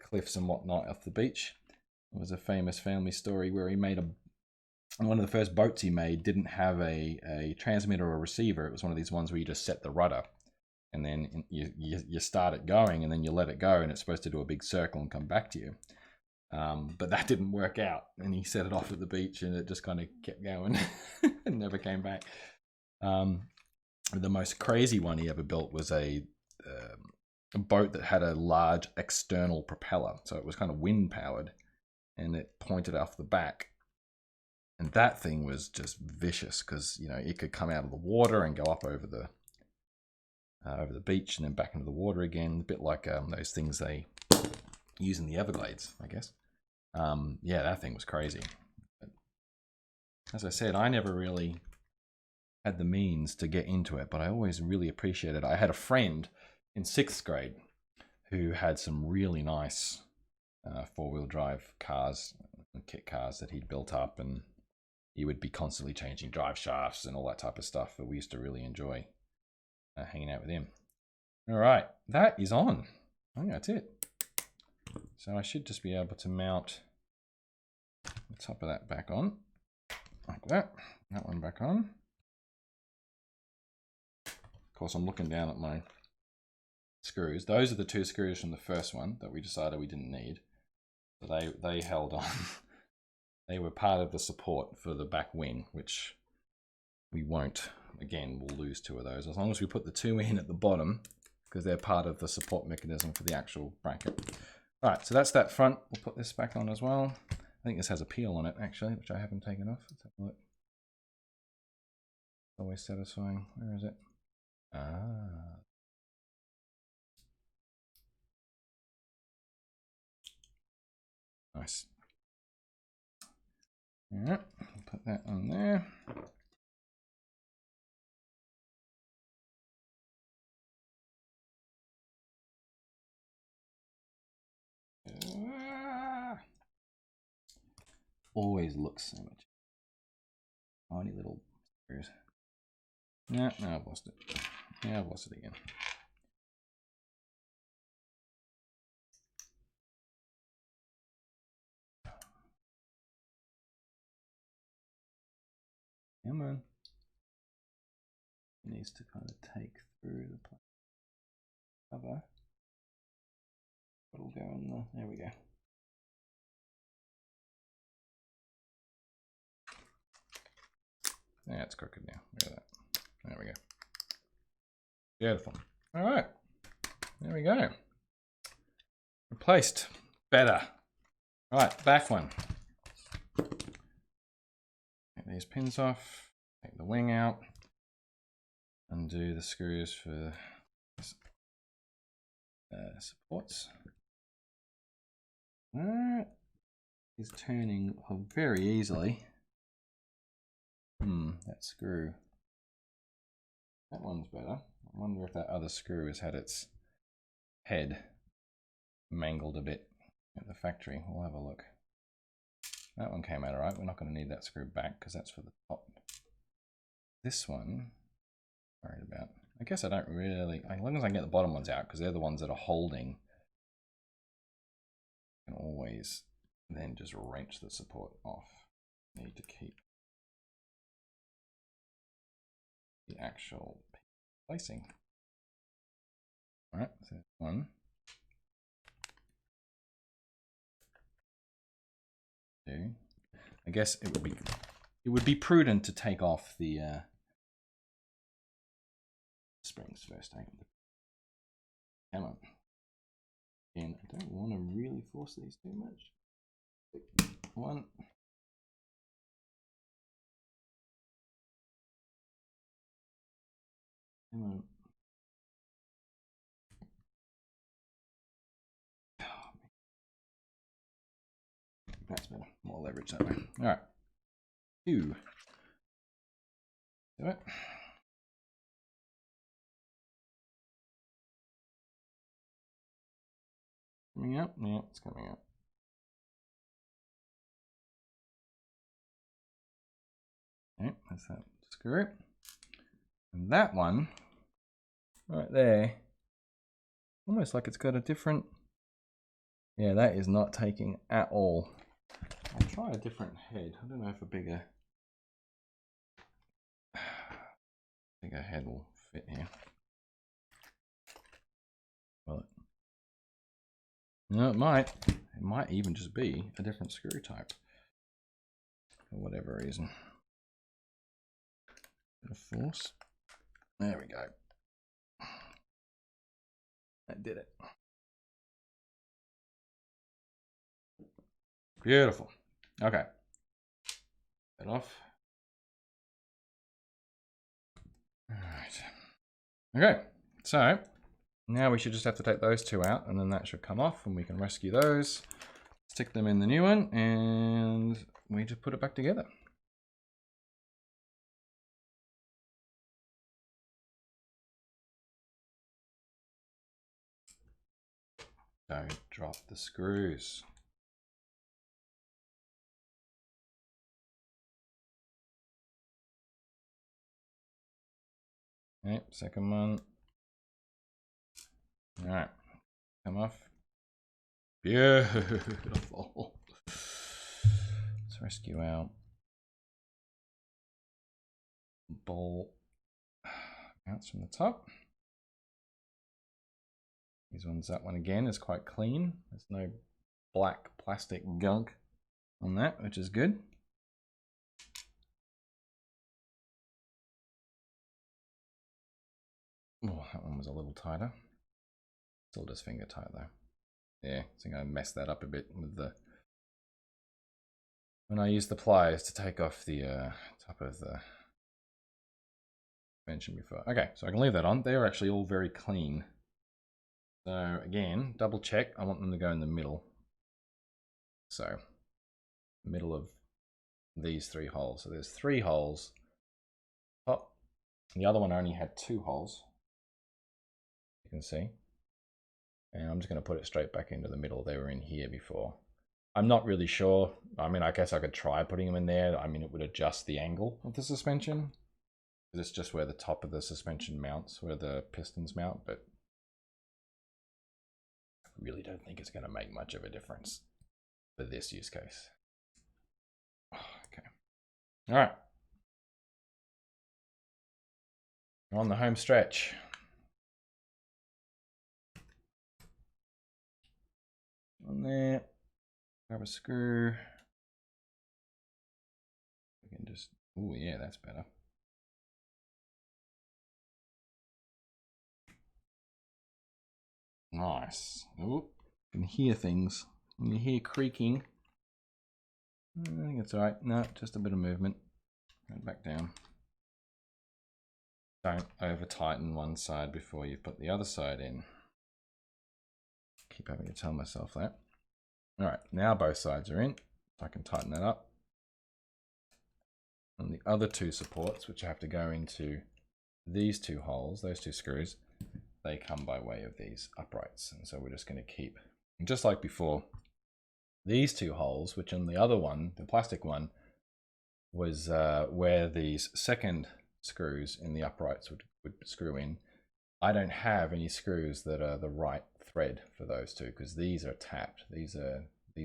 cliffs and whatnot off the beach. It was a famous family story where he made one of the first boats he made didn't have a transmitter or receiver. It was one of these ones where you just set the rudder. and then you start it going, and then you let it go, and it's supposed to do a big circle and come back to you. But that didn't work out, and he set it off at the beach, and it just kind of kept going and never came back. The most crazy one he ever built was a boat that had a large external propeller, so it was kind of wind powered, and it pointed off the back. And that thing was just vicious because, you know, it could come out of the water and go up over the beach and then back into the water again, a bit like those things they use in the Everglades, I guess. Yeah, that thing was crazy. But as I said, I never really had the means to get into it, but I always really appreciated it. I had a friend in 6th grade who had some really nice 4-wheel drive cars, kit cars that he'd built up, and he would be constantly changing drive shafts and all that type of stuff. But we used to really enjoy hanging out with him. All right, that is on. I think that's it. So I should just be able to mount the top of that back on, like that. That one back on. Of course, I'm looking down at my screws. Those are the 2 screws from the first one that we decided we didn't need. So they held on. They were part of the support for the back wing, which we won't. Again, we'll lose 2 of those. As long as we put the 2 in at the bottom, because they're part of the support mechanism for the actual bracket. All right, so that's that front. We'll put this back on as well. I think this has a peel on it, actually, which I haven't taken off. Let's have a look. Always satisfying. Where is it? Ah. Nice. All right, put that on there. Always looks so much. Tiny little screws. No, I've lost it. Yeah, I've lost it again. Come on. It needs to kind of take through the cover. It'll go in the, there we go. Yeah, it's crooked now. Look at that. There we go. Beautiful. All right. There we go. Replaced. Better. All right, back one. Take these pins off. Take the wing out. Undo the screws for supports. That is turning very easily. That screw. That one's better. I wonder if that other screw has had its head mangled a bit at the factory. We'll have a look. That one came out all right. We're not going to need that screw back because that's for the top. This one, worried about. I guess I don't really, as long as I can get the bottom ones out, because they're the ones that are holding. I can always then just wrench the support off. Need to keep the actual placing. All right, so one, two. I guess it would be prudent to take off the springs first. Come on. And I don't want to really force these too much. One. Come on. That's better. More leverage that way. All right. 2. Do it. Coming out? Yeah, it's coming out. Okay, that's that screw. And that one, right there, almost like it's got a different, yeah, that is not taking at all. I'll try a different head. I don't know if a bigger head will fit here. No, it might. It might even just be a different screw type. For whatever reason. Bit of force. There we go. That did it. Beautiful. Okay. That off. All right. Okay. So now we should just have to take those two out, and then that should come off, and we can rescue those, stick them in the new one, and we just put it back together. Don't drop the screws. Okay, second one. All right, come off. Beautiful. Let's rescue our ball mounts from the top. These ones, that one again is quite clean. There's no black plastic gunk on that, which is good. Oh, that one was a little tighter. Still just finger tight though. Yeah, I think I messed that up a bit with the when I used the pliers to take off the top of the suspension before. Okay, so I can leave that on. They're actually all very clean. So again, double check. I want them to go in the middle. So middle of these three holes. So there's 3 holes. Top. And the other one only had 2 holes. You can see. And I'm just going to put it straight back into the middle. They were in here before. I'm not really sure. I mean, I guess I could try putting them in there. I mean, it would adjust the angle of the suspension. It's just where the top of the suspension mounts, where the pistons mount, but I really don't think it's going to make much of a difference for this use case. Okay. All right. We're on the home stretch. On there. Grab a screw. We can just, oh yeah, that's better. Nice. Oh, you can hear things. When you hear creaking, I think it's all right. No, just a bit of movement. Go back down. Don't over tighten one side before you put the other side in. Keep having to tell myself that. All right, now both sides are in. I can tighten that up. And the other 2 supports, which have to go into these 2 holes, those 2 screws, they come by way of these uprights. And so we're just going to keep, just like before, these 2 holes, which on the other one, the plastic one, was where these second screws in the uprights would screw in. I don't have any screws that are the right thread for those 2 because these are tapped. These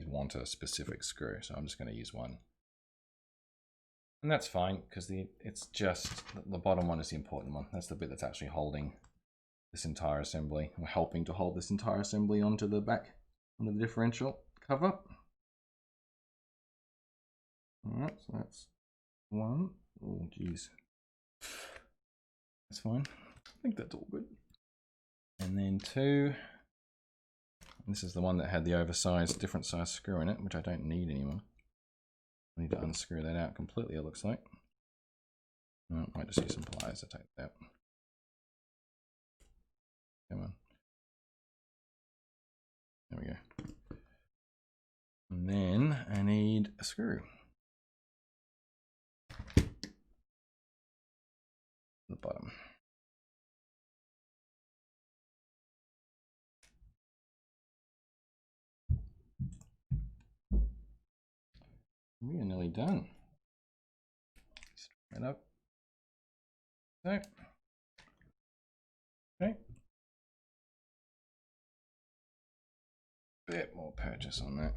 want a specific screw, so I'm just going to use one. And that's fine because it's just the bottom one is the important one. That's the bit that's actually holding this entire assembly, or helping to hold this entire assembly onto the back, onto the differential cover. All right, so that's 1. Oh, geez. That's fine. I think that's all good. And then 2. This is the one that had the oversized, different size screw in it, which I don't need anymore. I need to unscrew that out completely, it looks like. I might just use some pliers to take that out. Come on. There we go. And then I need a screw. The bottom. We are nearly done. Straighten it up. Okay. Okay. Bit more purchase on that.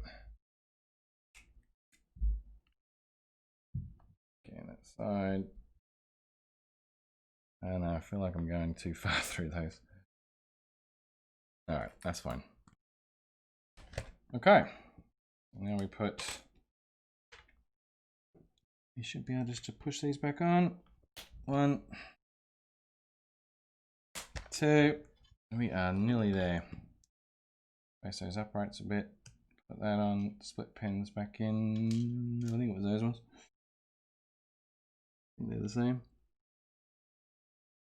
Okay, that side. I don't know, I feel like I'm going too far through those. All right, that's fine. Okay. Now we should be able just to push these back on. 1, 2. We are nearly there. Place those uprights a bit. Put that on. Split pins back in. I think it was those ones. I think they're the same.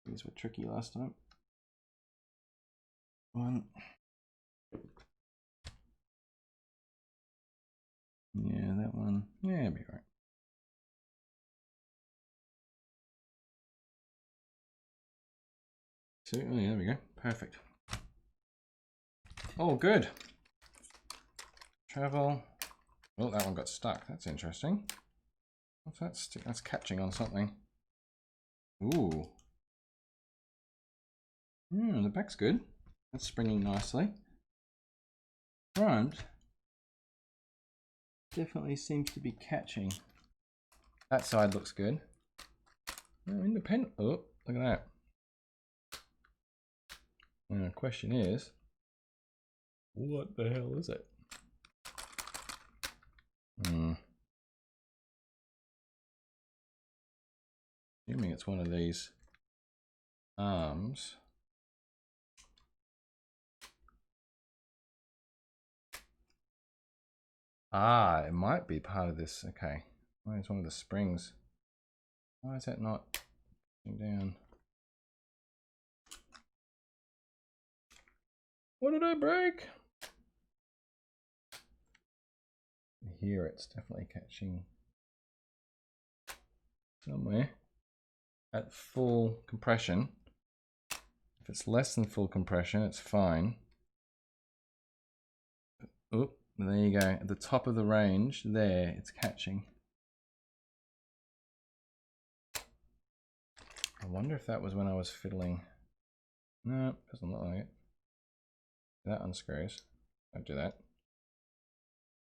These were tricky last time. 1. Yeah, that one. Yeah, it'll be right. 2. Oh, yeah, there we go. Perfect. Oh, good. Travel. Oh, that one got stuck. That's interesting. What's that stick? That's catching on something. Ooh. The back's good. That's springing nicely. Front definitely seems to be catching. That side looks good. Independent. Oh, look at that. The question is, what the hell is it? Assuming it's one of these arms. Ah, it might be part of this. Okay. Why is one of the springs? Why is that not down? What did I break? Here it's definitely catching somewhere at full compression. If it's less than full compression, it's fine. Oh, there you go. At the top of the range, there, it's catching. I wonder if that was when I was fiddling. No, doesn't look like it. That unscrews. Don't do that.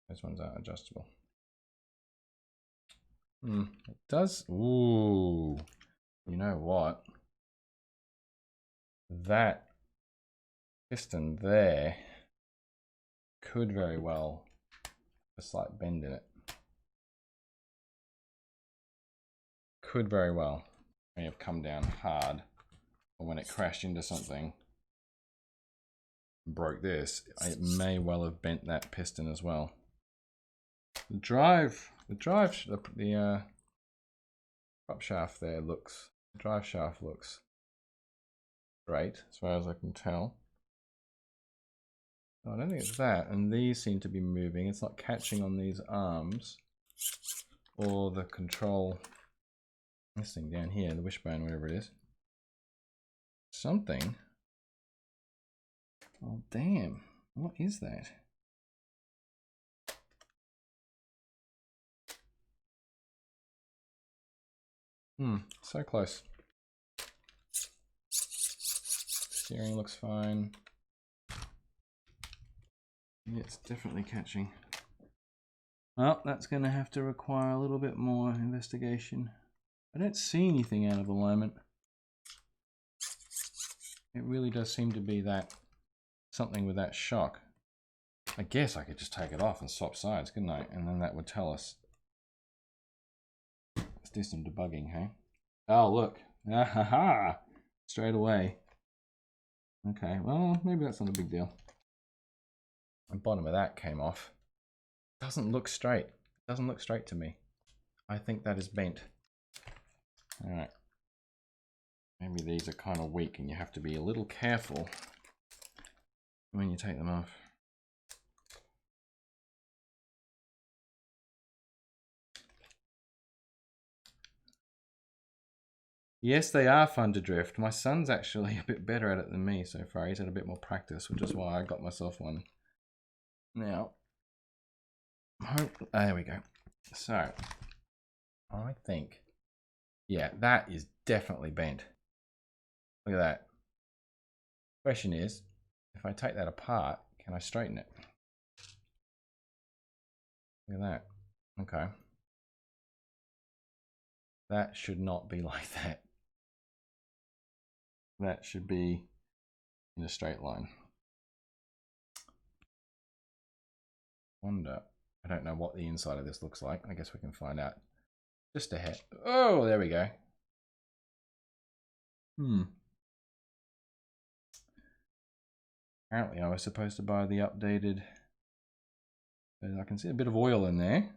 Those ones aren't adjustable. It does. Ooh. You know what? That piston there could very well have a slight bend in it. Could very well may have come down hard, or when it crashed into something, broke this, it may well have bent that piston as well. The prop shaft there looks, the drive shaft looks straight as far as I can tell. I don't think it's that, and these seem to be moving. It's not catching on these arms or the control, this thing down here, the wishbone, whatever it is. Something. Oh damn, what is that? So close. Steering looks fine. It's definitely catching. Well, that's going to have to require a little bit more investigation. I don't see anything out of alignment. It really does seem to be that something with that shock. I guess I could just take it off and swap sides, couldn't I? And then that would tell us. Let's do some debugging, hey? Oh, look. Ah, ha, ha. Straight away. Okay, well, maybe that's not a big deal. The bottom of that came off. Doesn't look straight. Doesn't look straight to me. I think that is bent. All right. Maybe these are kind of weak and you have to be a little careful when you take them off. Yes, they are fun to drift. My son's actually a bit better at it than me so far. He's had a bit more practice, which is why I got myself one. Now, there we go. So, I think, yeah, that is definitely bent. Look at that. Question is, if I take that apart, can I straighten it? Look at that. Okay. That should not be like that. That should be in a straight line. Wonder. I don't know what the inside of this looks like. I guess we can find out just ahead. Oh, there we go. Apparently I was supposed to buy the updated. I can see a bit of oil in there.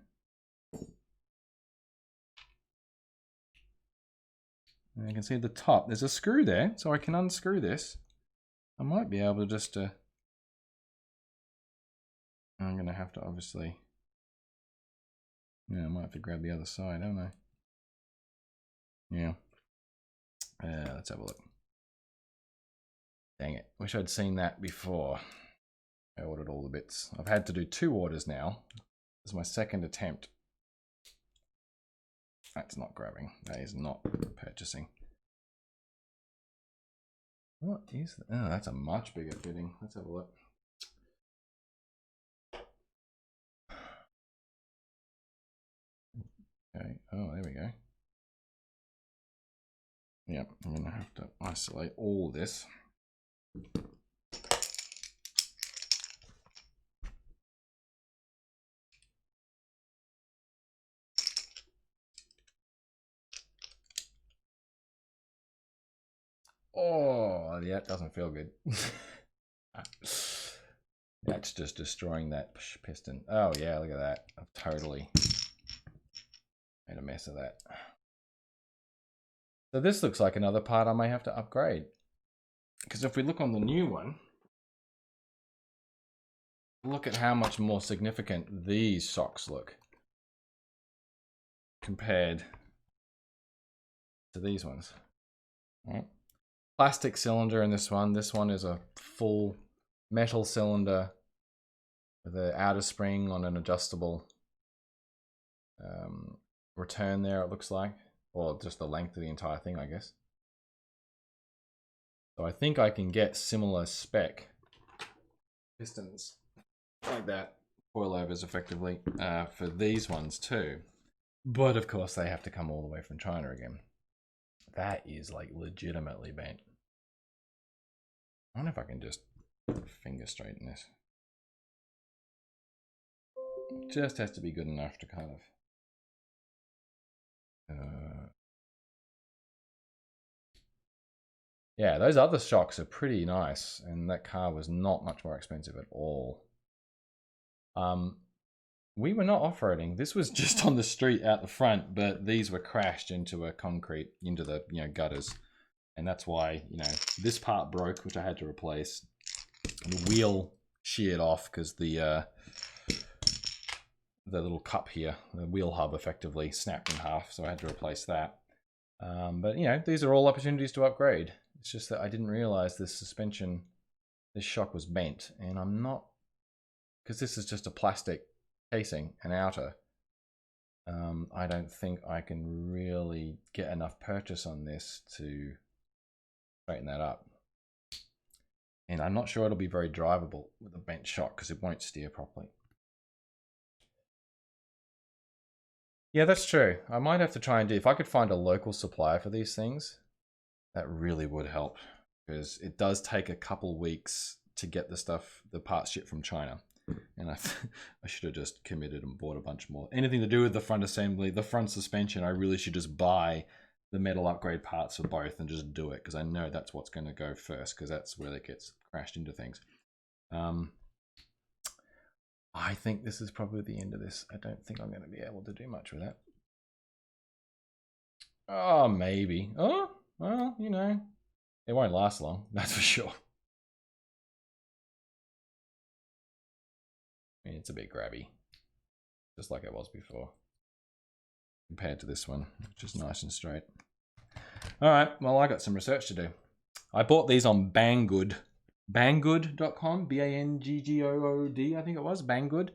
And I can see at the top, there's a screw there, so I can unscrew this. I might be able to just, I'm gonna have to obviously, yeah, I might have to grab the other side, don't I? Yeah. Let's have a look. Dang it, wish I'd seen that before I ordered all the bits. I've had to do 2 orders now. This is my second attempt. That's not grabbing. That is not purchasing. What is that? Oh, that's a much bigger fitting. Let's have a look. Okay. Oh, there we go. Yep, I'm going to have to isolate all this. Oh, yeah, it doesn't feel good. That's just destroying that piston. Oh, yeah, look at that. I've totally made a mess of that. So this looks like another part I may have to upgrade. Because if we look on the new one, look at how much more significant these shocks look compared to these ones. Right. Plastic cylinder in this one. This one is a full metal cylinder with an outer spring on an adjustable return there, it looks like. Or just the length of the entire thing, I guess. So I think I can get similar spec pistons like that, coilovers effectively, for these ones too. But of course they have to come all the way from China again. That is like legitimately bent. I wonder if I can just finger straighten this. It just has to be good enough to kind of yeah, those other shocks are pretty nice, and that car was not much more expensive at all. We were not off-roading. This was just on the street out the front, but these were crashed into a concrete, into the gutters, and that's why this part broke, which I had to replace. The wheel sheared off because the little cup here, the wheel hub, effectively snapped in half, so I had to replace that. But these are all opportunities to upgrade. It's just that I didn't realize this suspension, this shock was bent, and I'm not, because this is just a plastic casing, an outer. I don't think I can really get enough purchase on this to straighten that up. And I'm not sure it'll be very drivable with a bent shock because it won't steer properly. Yeah, that's true. I might have to try and do, if I could find a local supplier for these things, that really would help, because it does take a couple weeks to get the parts shipped from China. And I should have just committed and bought a bunch more. Anything to do with the front assembly, the front suspension, I really should just buy the metal upgrade parts for both and just do it, because I know that's what's going to go first, because that's where it gets crashed into things. I think this is probably the end of this. I don't think I'm going to be able to do much with that. Oh, maybe. Oh, well, it won't last long, that's for sure. I mean, it's a bit grabby, just like it was before, compared to this one, which is nice and straight. All right, well, I got some research to do. I bought these on Banggood. Banggood.com, B-A-N-G-G-O-O-D, I think it was, Banggood.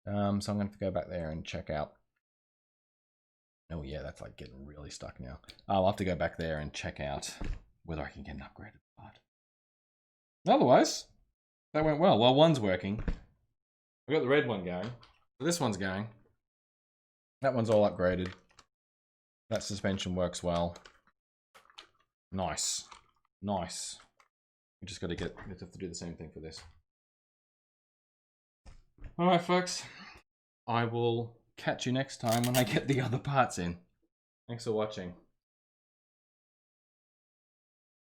So I'm going to have to go back there and check out. Oh yeah, that's like getting really stuck now. I'll have to go back there and check out whether I can get an upgraded part. Otherwise, that went well. Well, one's working. We got the red one going. This one's going. That one's all upgraded. That suspension works well. Nice. Nice. We just got to have to do the same thing for this. All right, folks. I will catch you next time when I get the other parts in. Thanks for watching.